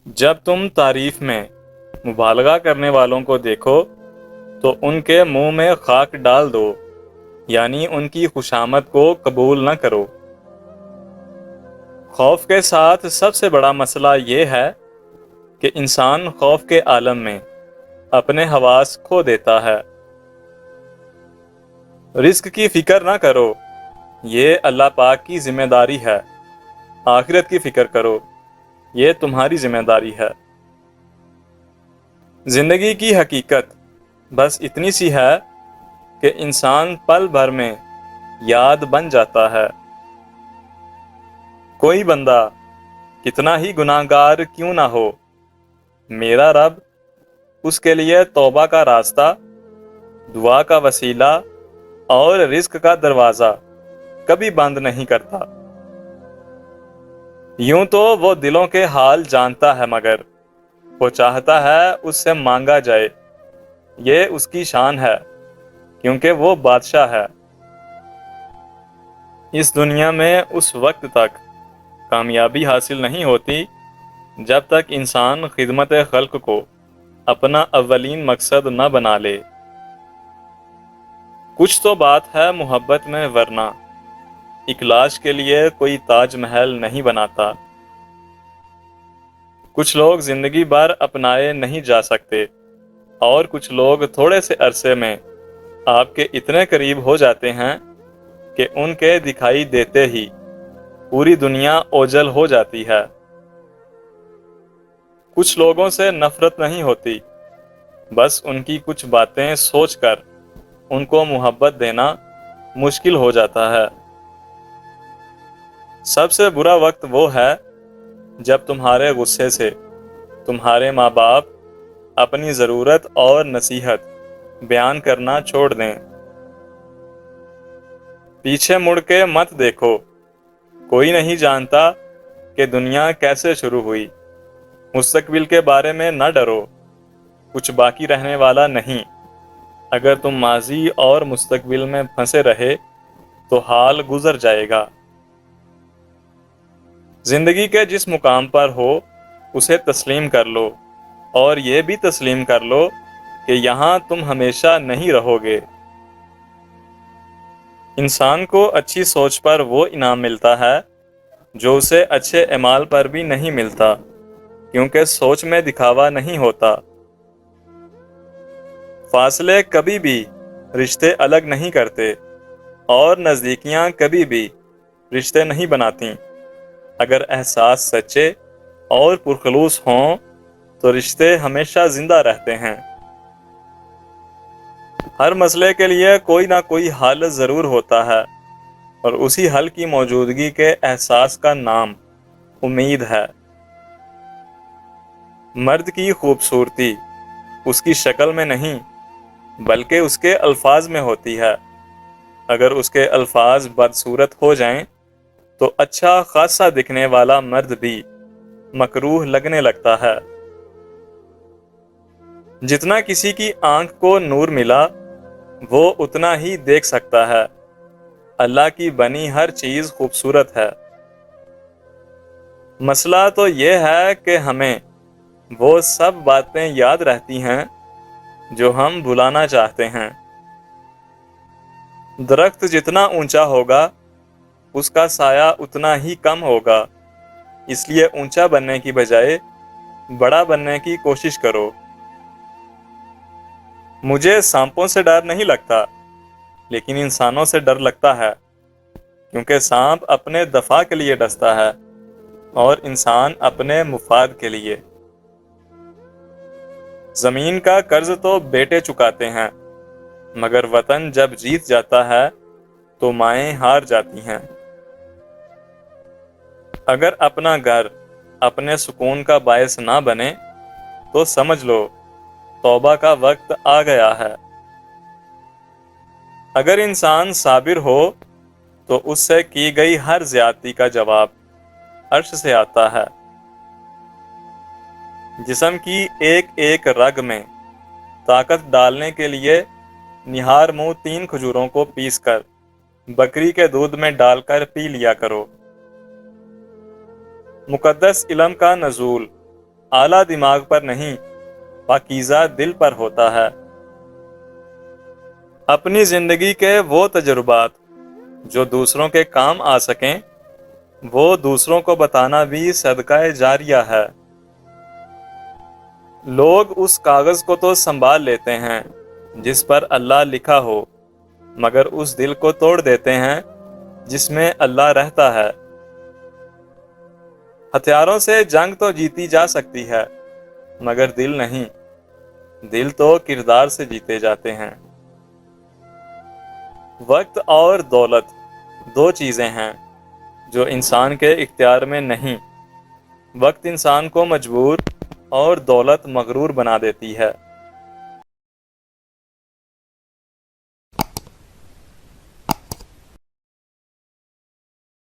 جب تم تعریف میں مبالغہ کرنے والوں کو دیکھو تو ان کے منہ میں خاک ڈال دو، یعنی ان کی خوشامد کو قبول نہ کرو۔ خوف کے ساتھ سب سے بڑا مسئلہ یہ ہے کہ انسان خوف کے عالم میں اپنے حواس کھو دیتا ہے۔ رزق کی فکر نہ کرو، یہ اللہ پاک کی ذمہ داری ہے۔ آخرت کی فکر کرو، یہ تمہاری ذمہ داری ہے۔ زندگی کی حقیقت بس اتنی سی ہے کہ انسان پل بھر میں یاد بن جاتا ہے۔ کوئی بندہ کتنا ہی گناہ گار کیوں نہ ہو، میرا رب اس کے لیے توبہ کا راستہ، دعا کا وسیلہ اور رزق کا دروازہ کبھی بند نہیں کرتا۔ یوں تو وہ دلوں کے حال جانتا ہے، مگر وہ چاہتا ہے اس سے مانگا جائے۔ یہ اس کی شان ہے، کیونکہ وہ بادشاہ ہے۔ اس دنیا میں اس وقت تک کامیابی حاصل نہیں ہوتی جب تک انسان خدمت خلق کو اپنا اولین مقصد نہ بنا لے۔ کچھ تو بات ہے محبت میں، ورنہ ایک لاش کے لیے کوئی تاج محل نہیں بناتا۔ کچھ لوگ زندگی بھر اپنائے نہیں جا سکتے، اور کچھ لوگ تھوڑے سے عرصے میں آپ کے اتنے قریب ہو جاتے ہیں کہ ان کے دکھائی دیتے ہی پوری دنیا اوجل ہو جاتی ہے۔ کچھ لوگوں سے نفرت نہیں ہوتی، بس ان کی کچھ باتیں سوچ کر ان کو محبت دینا مشکل ہو جاتا ہے۔ سب سے برا وقت وہ ہے جب تمہارے غصے سے تمہارے ماں باپ اپنی ضرورت اور نصیحت بیان کرنا چھوڑ دیں۔ پیچھے مڑ کے مت دیکھو، کوئی نہیں جانتا کہ دنیا کیسے شروع ہوئی۔ مستقبل کے بارے میں نہ ڈرو، کچھ باقی رہنے والا نہیں۔ اگر تم ماضی اور مستقبل میں پھنسے رہے تو حال گزر جائے گا۔ زندگی کے جس مقام پر ہو اسے تسلیم کر لو، اور یہ بھی تسلیم کر لو کہ یہاں تم ہمیشہ نہیں رہو گے۔ انسان کو اچھی سوچ پر وہ انعام ملتا ہے جو اسے اچھے اعمال پر بھی نہیں ملتا، کیونکہ سوچ میں دکھاوا نہیں ہوتا۔ فاصلے کبھی بھی رشتے الگ نہیں کرتے، اور نزدیکیاں کبھی بھی رشتے نہیں بناتی۔ اگر احساس سچے اور پرخلوص ہوں تو رشتے ہمیشہ زندہ رہتے ہیں۔ ہر مسئلے کے لیے کوئی نہ کوئی حل ضرور ہوتا ہے، اور اسی حل کی موجودگی کے احساس کا نام امید ہے۔ مرد کی خوبصورتی اس کی شکل میں نہیں بلکہ اس کے الفاظ میں ہوتی ہے۔ اگر اس کے الفاظ بدصورت ہو جائیں تو اچھا خاصا دکھنے والا مرد بھی مکروہ لگنے لگتا ہے۔ جتنا کسی کی آنکھ کو نور ملا وہ اتنا ہی دیکھ سکتا ہے۔ اللہ کی بنی ہر چیز خوبصورت ہے۔ مسئلہ تو یہ ہے کہ ہمیں وہ سب باتیں یاد رہتی ہیں جو ہم بھلانا چاہتے ہیں۔ درخت جتنا اونچا ہوگا اس کا سایہ اتنا ہی کم ہوگا، اس لیے اونچا بننے کی بجائے بڑا بننے کی کوشش کرو۔ مجھے سانپوں سے ڈر نہیں لگتا، لیکن انسانوں سے ڈر لگتا ہے، کیونکہ سانپ اپنے دفاع کے لیے ڈستا ہے اور انسان اپنے مفاد کے لیے۔ زمین کا قرض تو بیٹے چکاتے ہیں، مگر وطن جب جیت جاتا ہے تو مائیں ہار جاتی ہیں۔ اگر اپنا گھر اپنے سکون کا باعث نہ بنے تو سمجھ لو توبہ کا وقت آ گیا ہے۔ اگر انسان صابر ہو تو اس سے کی گئی ہر زیادتی کا جواب عرش سے آتا ہے۔ جسم کی ایک ایک رگ میں طاقت ڈالنے کے لیے نہار منہ 3 کھجوروں کو پیس کر بکری کے دودھ میں ڈال کر پی لیا کرو۔ مقدس علم کا نزول اعلیٰ دماغ پر نہیں، پاکیزہ دل پر ہوتا ہے۔ اپنی زندگی کے وہ تجربات جو دوسروں کے کام آ سکیں، وہ دوسروں کو بتانا بھی صدقہ جاریہ ہے۔ لوگ اس کاغذ کو تو سنبھال لیتے ہیں جس پر اللہ لکھا ہو، مگر اس دل کو توڑ دیتے ہیں جس میں اللہ رہتا ہے۔ ہتھیاروں سے جنگ تو جیتی جا سکتی ہے، مگر دل نہیں۔ دل تو کردار سے جیتے جاتے ہیں۔ وقت اور دولت دو چیزیں ہیں جو انسان کے اختیار میں نہیں۔ وقت انسان کو مجبور اور دولت مغرور بنا دیتی ہے۔